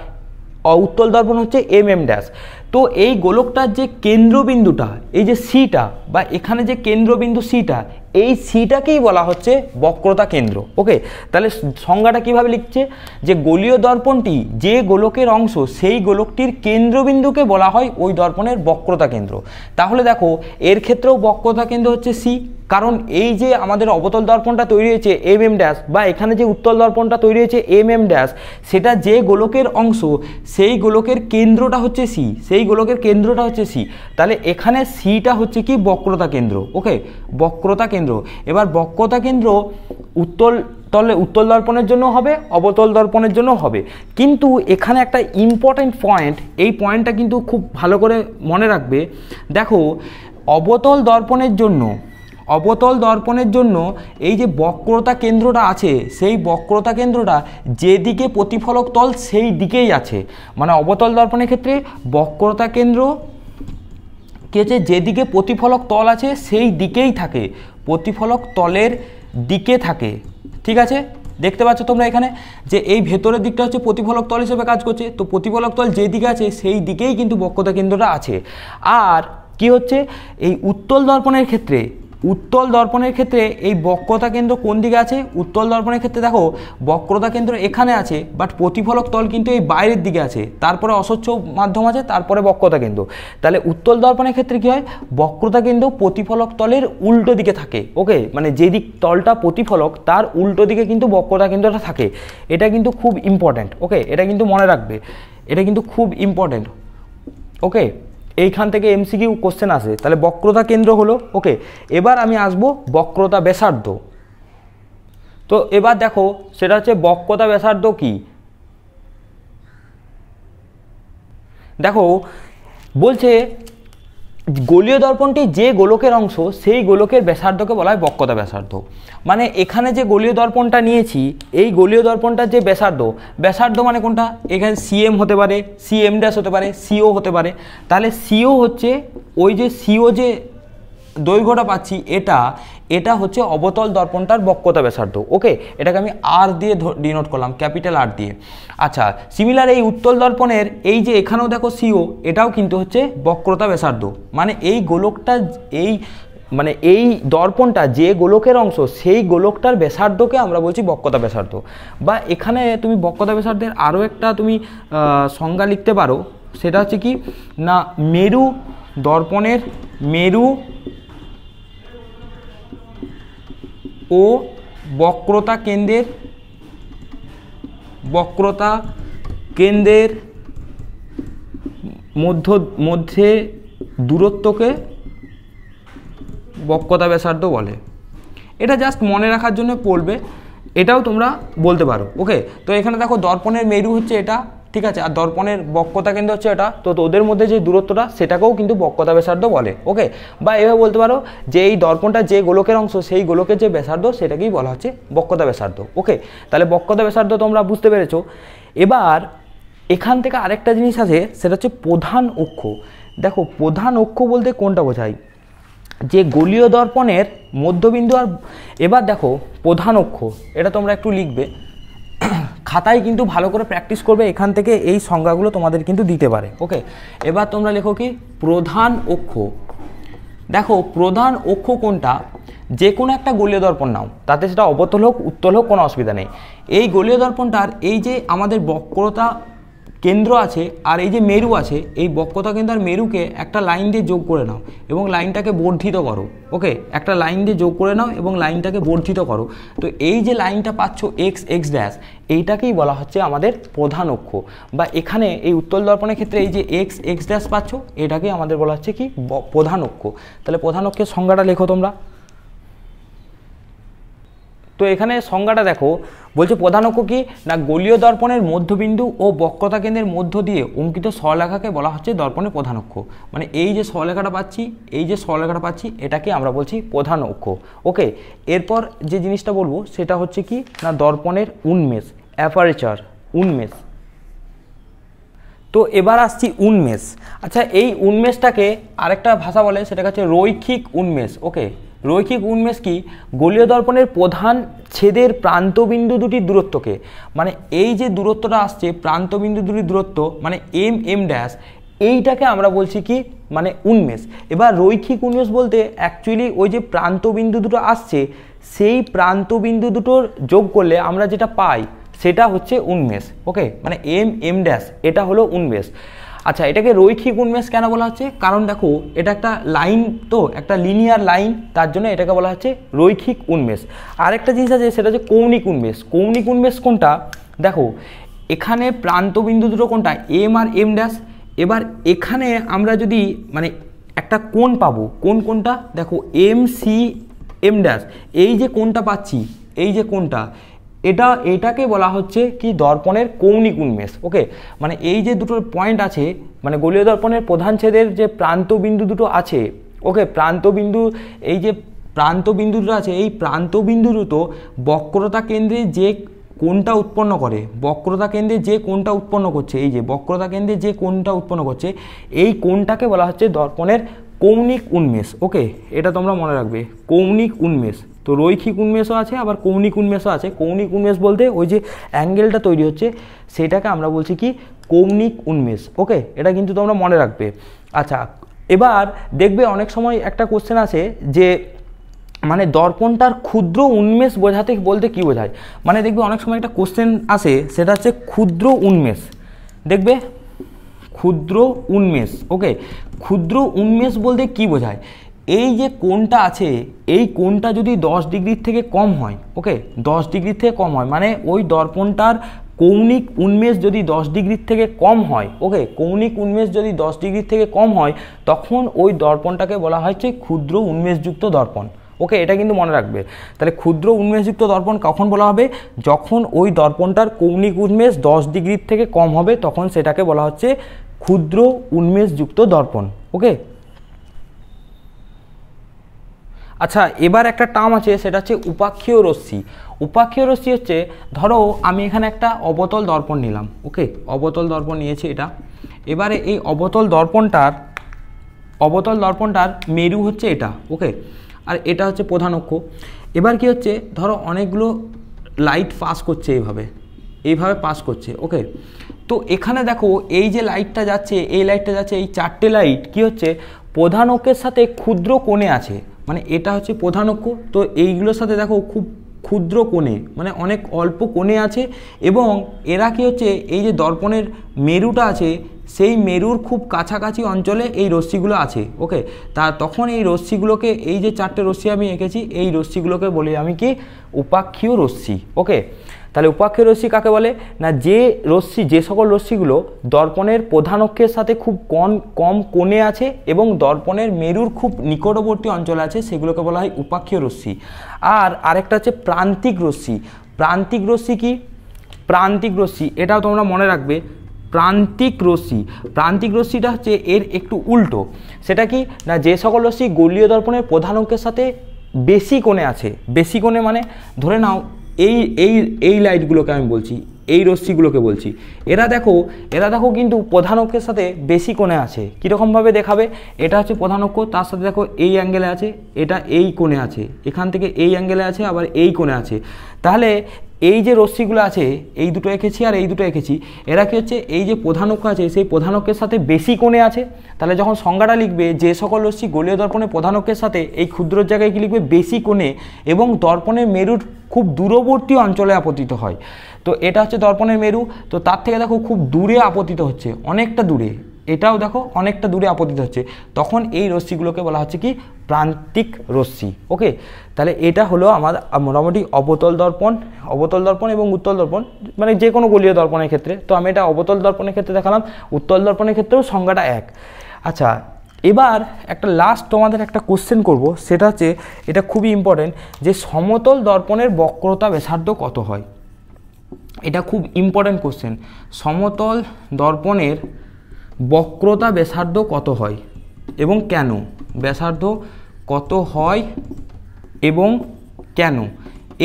উত্তল দর্পণ হচ্ছে এম ড্যাশ। তো এই গোলকটার যে কেন্দ্রবিন্দুটা, এই যে সিটা বা এখানে যে কেন্দ্রবিন্দু সিটা, এই সিটাকেই বলা হচ্ছে বক্রতা কেন্দ্র। ওকে, তাহলে সংজ্ঞাটা কিভাবে লিখছে, যে গলীয় দর্পণটি যে গোলকের অংশ, সেই গোলকটির কেন্দ্রবিন্দুকে বলা হয় ওই দর্পণের বক্রতা কেন্দ্র। তাহলে দেখো এর ক্ষেত্রেও বক্রতা কেন্দ্র হচ্ছে সি, কারণ এই যে আমাদের অবতল দর্পণটা তৈরি হয়েছে এম ড্যাশ, বা এখানে যে উত্তল দর্পণটা তৈরি হয়েছে এম ড্যাশ, সেটা যে গোলকের অংশ, সেই গোলকের কেন্দ্রটা হচ্ছে সি, সেই গোলকের কেন্দ্রটা হচ্ছে সি। তাহলে এখানে সিটা হচ্ছে কি, বক্রতা কেন্দ্র। ওকে, বক্রতা কেন্দ্র। এবার বক্রতা কেন্দ্র উত্তল দর্পণের জন্য হবে, অবতল দর্পণের জন্য হবে। কিন্তু এখানে একটা ইম্পর্টেন্ট পয়েন্ট, এই পয়েন্টটা কিন্তু খুব ভালো করে মনে রাখবে। দেখো অবতল দর্পণের জন্য এই যে বক্রতা কেন্দ্রটা আছে, সেই বক্রতা কেন্দ্রটা যেদিকে প্রতিফলক তল সেই দিকেই আছে। মানে অবতল দর্পণের ক্ষেত্রে বক্রতা কেন্দ্র কি হচ্ছে, যেদিকে প্রতিফলক তল আছে সেই দিকেই থাকে, প্রতিফলক তলের দিকে থাকে। ঠিক আছে, দেখতে পাচ্ছ তোমরা এখানে যে এই ভেতরের দিকটা হচ্ছে প্রতিফলক তল হিসেবে কাজ করছে। তো প্রতিফলক তল যে দিকে আছে সেই দিকেই কিন্তু বক্রতা কেন্দ্রটা আছে। আর কি হচ্ছে, এই উত্তল দর্পণের ক্ষেত্রে এই বক্রতা কেন্দ্র কোন দিকে আছে, উত্তল দর্পণের ক্ষেত্রে দেখো বক্রতা কেন্দ্র এখানে আছে, বাট প্রতিফলক তল কিন্তু এই বাইরের দিকে আছে, তারপরে অস্বচ্ছ মাধ্যম আছে, তারপরে বক্রতা কেন্দ্র। তাহলে উত্তল দর্পণের ক্ষেত্রে কি হয়, বক্রতা কেন্দ্র প্রতিফলক তলের উল্টো দিকে থাকে। ওকে, মানে যেদিক তলটা প্রতিফলক তার উল্টো দিকে কিন্তু বক্রতা কেন্দ্রটা থাকে। এটা কিন্তু খুব ইম্পর্ট্যান্ট। ওকে, এটা কিন্তু মনে রাখবে, এটা কিন্তু খুব ইম্পর্ট্যান্ট। ওকে, এইখান থেকে এমসিকিউ কোশ্চেন আসে। তাহলে বক্রতা কেন্দ্র হলো। ওকে, এবার আমি আসবো বক্রতা ব্যাসার্ধ। তো এবার দেখো সেটা হচ্ছে বক্রতা ব্যাসার্ধ কি। দেখো বলছে গোলীয় দর্পণটি যে গোলকের অংশ সেই গোলকের ব্যাসার্ধকে বলা হয় বক্রতা ব্যাসার্ধ। মানে এখানে যে গোলীয় দর্পণটা নিয়েছি, এই গোলীয় দর্পণটার যে ব্যাসার্ধ মানে কোনটা, এখানে সিএম হতে পারে, সিএম ড্যাশ হতে পারে, সিও হতে পারে। তাহলে সিও হচ্ছে ওই যে সিও যে দৈর্ঘ্যটা পাচ্ছি, এটা হচ্ছে অবতল দর্পণটার বক্রতা ব্যাসার্ধ। ওকে, এটাকে আমি আর দিয়ে ডিনোট করলাম, ক্যাপিটাল আর দিয়ে। আচ্ছা, সিমিলার এই উত্তল দর্পণের এই যে এখানেও দেখো সিও, এটাও কিন্তু হচ্ছে বক্রতা ব্যাসার্ধ। মানে এই গোলকটা, এই দর্পণটা যে গোলকের অংশ সেই গোলকটার ব্যাসার্ধকে আমরা বলছি বক্রতা ব্যাসার্ধ। বা এখানে তুমি বক্রতা ব্যাসার্ধের আরও একটা তুমি সংজ্ঞা লিখতে পারো, সেটা হচ্ছে কি না, মেরু দর্পণের মেরু ও বক্রতা কেন্দ্রের মধ্যে দূরত্বকে বক্রতা ব্যাসার্ধ বলে। এটা জাস্ট মনে রাখার জন্য পড়বে, এটাও তোমরা বলতে পারো। ওকে, তো এখানে দেখো দর্পণের মেরু হচ্ছে এটা, ঠিক আছে, আর দর্পণের বক্রতা কেন্দ্র হচ্ছে এটা। তো ওদের মধ্যে যে দূরত্বটা সেটাকেও কিন্তু বক্রতা ব্যাসার্ধ বলে। ওকে, বা এভাবে বলতে পারো যে এই দর্পণটা যে গোলকের অংশ সেই গোলকের যে ব্যাসার্ধ সেটাকেই বলা হচ্ছে বক্রতা ব্যাসার্ধ। ওকে, তাহলে বক্রতা ব্যাসার্ধ তোমরা বুঝতে পেরেছো। এবার এখান থেকে আরেকটা জিনিস আছে, সেটা হচ্ছে প্রধান অক্ষ। দেখো প্রধান অক্ষ বলতে কোনটা বোঝায়, যে গোলীয় দর্পণের মধ্যবিন্দু। আর এবার দেখো প্রধান অক্ষ, এটা তোমরা একটু লিখবে খাতায়, কিন্তু ভালো করে প্র্যাকটিস করবে, এখান থেকে এই সংজ্ঞাগুলো তোমাদের কিন্তু দিতে পারে। ওকে, এবার তোমরা লেখো কি প্রধান অক্ষ। দেখো প্রধান অক্ষ কোনটা, যে কোনো একটা গোলীয় দর্পণ নাও, তাতে সেটা অবতল হোক উত্তল হোক কোনো অসুবিধা নেই। এই গোলীয় দর্পণটার এই যে আমাদের বক্রতা কেন্দ্র আছে আর এই যে মেরু আছে, এই বক্রতা কেন্দ্র আর মেরুকে একটা লাইন দিয়ে যোগ করে নাও এবং লাইনটাকে বর্ধিত করো। ওকে, একটা লাইন দিয়ে যোগ করে নাও এবং লাইনটাকে বর্ধিত করো। তো এই যে লাইনটা পাচ্ছ এক্স ড্যাশ, এইটাকেই বলা হচ্ছে আমাদের প্রধান অক্ষ। বা এখানে এই উত্তল দর্পণের ক্ষেত্রে এই যে এক্স ড্যাশ পাচ্ছ, এটাকেই আমাদের বলা হচ্ছে কি প্রধান অক্ষ। তাহলে প্রধান অক্ষের সংজ্ঞাটা লেখো তোমরা। তো এখানে সংজ্ঞাটা দেখো, বলছে প্রধান অক্ষ কি না, গোলীয় দর্পণের মধ্যবিন্দু ও বক্রতা কেন্দ্রের মধ্য দিয়ে অঙ্কিত সরলরেখাকে বলা হচ্ছে দর্পণের প্রধান অক্ষ। মানে এই যে সরলরেখাটা পাচ্ছি, এটাকে আমরা বলছি প্রধান অক্ষ। ওকে, এরপর যে জিনিসটা বলবো সেটা হচ্ছে কি না, দর্পণের উন্মেষ, অ্যাপারেচার, উন্মেষ। তো এবার আসছি উন্মেষ। আচ্ছা, এই উন্মেষটাকে আরেকটা ভাষা বলে, সেটা হচ্ছে রৈখিক উন্মেষ। ওকে, রৈখিক উন্মেষ কি, গোলীয় দর্পণের প্রধান ছেদের প্রান্তবিন্দু দুটির দূরত্বকে, মানে এই যে দূরত্বটা আসছে প্রান্তবিন্দু দুটির দূরত্ব, মানে এম ড্যাশ, এইটাকে আমরা বলছি কি মানে উন্মেষ। এবার রৈখিক উন্মেষ বলতে অ্যাকচুয়ালি ওই যে প্রান্তবিন্দু দুটো আসছে, সেই প্রান্তবিন্দু দুটোর যোগ করলে আমরা যেটা পাই সেটা হচ্ছে উন্মেষ। ওকে, মানে এম ড্যাশ, এটা হলো উন্মেষ। আচ্ছা, এটাকে রৈখিক উন্মেষ কেন বলা হচ্ছে, কারণ দেখো এটা একটা লাইন, তো একটা লিনিয়ার লাইন, তার জন্য এটাকে বলা হচ্ছে রৈখিক উন্মেষ। আরেকটা জিনিস আছে, সেটা হচ্ছে কৌণিক উন্মেষ। কৌণিক উন্মেষ কোনটা, দেখো এখানে প্রান্তবিন্দু দুটো কোনটা, এম আর এম ড্যাশ। এবার এখানে আমরা যদি মানে একটা কোণ পাবো, কোনটা দেখো এম সি এম ড্যাশ, এই যে কোণটা পাচ্ছি, এই যে কোণটা, এটাকে বলা হচ্ছে কি দর্পণের কৌণিক উন্মেষ। ওকে, মানে এই যে দুটো পয়েন্ট আছে, মানে গোলীয় দর্পণের প্রধান ছেদের যে প্রান্তবিন্দু দুটো আছে, ওকে, এই যে প্রান্তবিন্দু দুটো আছে, এই প্রান্তবিন্দু দুটো বক্রতা কেন্দ্রে যে কোণটা উৎপন্ন করে, এই যে বক্রতা কেন্দ্রে যে কোণটা উৎপন্ন করছে, এই কোণটাকে বলা হচ্ছে দর্পণের কৌণিক উন্মেষ। ওকে, এটা তোমরা মনে রাখবে, কৌণিক উন্মেষ। তো রৈখিক উন্মেষও আছে, আবার কৌণিক উন্মেষও আছে। কৌণিক উন্মেষ বলতে ওই যে অ্যাঙ্গেলটা তৈরি হচ্ছে সেটাকে আমরা বলছি কি কৌণিক উন্মেষ। ওকে, এটা কিন্তু তোমরা মনে রাখবে। আচ্ছা, এবার দেখবে অনেক সময় একটা কোশ্চেন আছে যে মানে দর্পণটার ক্ষুদ্র উন্মেষ বলতে কি বোঝায়। মানে দেখবে অনেক সময় একটা কোশ্চেন আসে, সেটা হচ্ছে ক্ষুদ্র উন্মেষ। দেখবে ক্ষুদ্র উন্মেষ। ওকে, ক্ষুদ্র উন্মেষ বলতে কি বোঝায়, এই যে কোণটা আছে, এই কোণটা যদি 10 ডিগ্রির থেকে কম হয়, ওকে 10 ডিগ্রির থেকে কম হয়, মানে ওই দর্পণটার কৌণিক উন্মেষ যদি 10 ডিগ্রির থেকে কম হয়, ওকে, কৌণিক উন্মেষ যদি 10 ডিগ্রির থেকে কম হয় তখন ওই দর্পণটাকে বলা হচ্ছে ক্ষুদ্র উন্মেষযুক্ত দর্পণ। ওকে, এটা কিন্তু মনে রাখবে। তাহলে ক্ষুদ্র উন্মেষযুক্ত দর্পণ কখন বলা হবে? যখন ওই দর্পণটার কৌণিক উন্মেষ 10 ডিগ্রির থেকে কম হবে তখন সেটাকে বলা হচ্ছে ক্ষুদ্র উন্মেষযুক্ত দর্পণ। ওকে, আচ্ছা, এবার একটা টার্ম আছে, সেটা হচ্ছে উপাক্ষীয় রশ্মি। উপাক্ষীয় রশ্মি হচ্ছে, ধরো আমি এখানে একটা অবতল দর্পণ নিলাম, ওকে, অবতল দর্পণ নিয়েছি এটা। এবারে এই অবতল দর্পণটার মেরু হচ্ছে এটা, ওকে, আর এটা হচ্ছে প্রধান অক্ষ। এবার কি হচ্ছে, ধরো অনেকগুলো লাইট পাস করছে, এইভাবে পাস করছে, ওকে। তো এখানে দেখো এই যে লাইটটা যাচ্ছে, এই চারটে লাইট কি হচ্ছে, প্রধান অক্ষের সাথে ক্ষুদ্র কোণে আছে, মানে এটা হচ্ছে প্রধান অক্ষ। তো এইগুলোর সাথে দেখো খুব ক্ষুদ্র কোণে, মানে অনেক অল্প কোণে আছে, এবং এরা কি হচ্ছে, এই যে দর্পণের মেরুটা আছে সেই মেরুর খুব কাছাকাছি অঞ্চলে এই রশ্মিগুলো আছে, ওকে। তখন এই রশ্মিগুলোকে, এই যে চারটে রশ্মি আমি এঁকেছি, এই রশ্মিগুলোকে বলি আমি কি, উপাক্ষীয় রশ্মি। ওকে, তাহলে উপাক্ষীয় রশ্মি কাকে বলে না, যে সকল রশ্মিগুলো দর্পণের প্রধান অক্ষের সাথে খুব কম কোণে আছে এবং দর্পণের মেরুর খুব নিকটবর্তী অঞ্চলে আছে, সেগুলোকে বলা হয় উপাক্ষীয় রশ্মি। আর আরেকটা হচ্ছে প্রান্তিক রশ্মি। প্রান্তিক রশ্মি কি? প্রান্তিক রশ্মি, এটাও তোমরা মনে রাখবে। প্রান্তিক রশ্মিটা হচ্ছে এর একটু উল্টো। সেটা কি না, যে সকল রশ্মি গোলীয় দর্পণের প্রধান অক্ষের সাথে বেশি কোণে আছে, বেশি কোণে মানে ধরে নাও এই লাইটগুলোকে আমি বলছি, এই রশ্মিগুলোকে বলছি, এরা দেখো কিন্তু প্রধান অক্ষের সাথে বেশি কোণে আছে। কীরকমভাবে দেখাবে, এটা হচ্ছে প্রধান অক্ষ, তার সাথে দেখো এই অ্যাঙ্গেলে আছে, এটা এই কোণে আছে, এখান থেকে এই অ্যাঙ্গেলে আছে, আবার এই কোণে আছে। তাহলে এই যে রশ্মিগুলো আছে, এই দুটো এঁকেছি আর এই দুটো এঁকেছি, এরা কি হচ্ছে, এই যে প্রধান অক্ষ আছে সেই প্রধান অক্ষের সাথে বেশি কোণে আছে। তাহলে যখন সংজ্ঞাটা লিখবে, যে সকল রশ্মি গোলীয় দর্পণের প্রধান অক্ষের সাথে, এই ক্ষুদ্র জায়গায় কি লিখবে, বেশি কোণে এবং দর্পণের মেরুর খুব দূরবর্তী অঞ্চলে আপতিত হয়। তো এটা হচ্ছে দর্পণের মেরু। তো তার থেকে দেখো খুব দূরে আপতিত হচ্ছে, অনেকটা দূরে, এটাও দেখো অনেকটা দূরে আপতিত হচ্ছে, তখন এই রশ্মিগুলোকে বলা হচ্ছে কি, প্রান্তিক রশ্মি। ওকে, তাহলে এটা হলো আমার মোটামুটি অবতল দর্পণ এবং উত্তল দর্পণ, মানে যে কোনো গোলীয় দর্পণের ক্ষেত্রে। তো আমি এটা অবতল দর্পণের ক্ষেত্রে দেখালাম, উত্তল দর্পণের ক্ষেত্রেও সংজ্ঞাটা এক। আচ্ছা, এবার একটা লাস্ট তোমাদের একটা কোশ্চেন করব, সেটা হচ্ছে, এটা খুবই ইম্পর্টেন্ট, যে সমতল দর্পণের বক্রতা ব্যাসার্ধ কত হয়? এটা খুব ইম্পর্টেন্ট কোশ্চেন। সমতল দর্পণের বক্রতা ব্যাসার্ধ কত হয় এবং কেন? ব্যাসার্ধ কত হয় এবং কেন?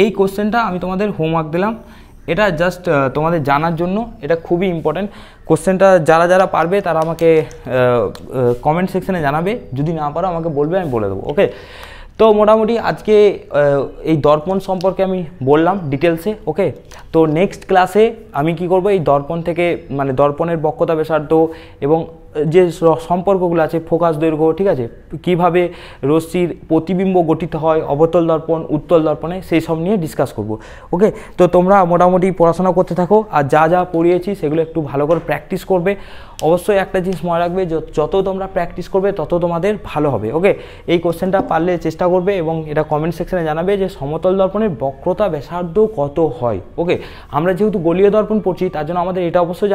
এই কোশ্চেনটা আমি তোমাদের হোমওয়ার্ক দিলাম, এটা জাস্ট তোমাদের জানার জন্য। এটা খুবই ইম্পর্টেন্ট কোশ্চেনটা। যারা পারবে তারা আমাকে কমেন্ট সেকশনে জানাবে, যদি না পারো আমাকে বলবে, আমি বলে দেবো। ওকে, তো মোটামুটি আজকে এই দর্পণ সম্পর্কে আমি বললাম ডিটেলসে। ওকে, তো নেক্সট ক্লাসে আমি কি করব, এই দর্পণ থেকে মানে দর্পণের বক্রতা ব্যাসার্ধ এবং যে সম্পর্কগুলো আছে, ফোকাস দৈর্ঘ্য, ঠিক আছে, কিভাবে রশ্মির প্রতিবিম্ব গঠিত হয় অবতল দর্পণ উত্তল দর্পণে, সেই সব নিয়ে ডিসকাস করব। ওকে, তো তোমরা মোটামুটি পড়াশোনা করতে থাকো, আর যা পড়িয়েছি সেগুলো একটু ভালো করে প্র্যাকটিস করবে। অবশ্যই একটা জিনিস মনে রাখবে, যত তোমরা প্র্যাকটিস করবে তত তোমাদের ভালো হবে। ওকে, এই কোশ্চেনটা পারলে চেষ্টা করবে এবং এটা কমেন্ট সেকশনে জানাবে যে সমতল দর্পণের বক্রতা ব্যাসার্ধ কত হয়। ওকে, আমরা যেহেতু গোলীয় দর্পণ পড়ছি, তার জন্য আমাদের এটা অবশ্যই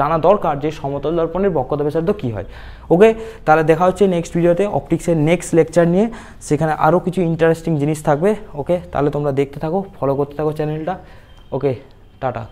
জানা দরকার যে সমতল দর্পণের বক্রতা ব্যাসার্ধ কী হয়। ওকে, তাহলে দেখা হচ্ছে নেক্সট ভিডিওতে অপটিক্সের নেক্সট লেকচার নিয়ে, সেখানে আরও কিছু ইন্টারেস্টিং জিনিস থাকবে। ওকে, তাহলে তোমরা দেখতে থাকো, ফলো করতে থাকো চ্যানেলটা। ওকে, টাটা।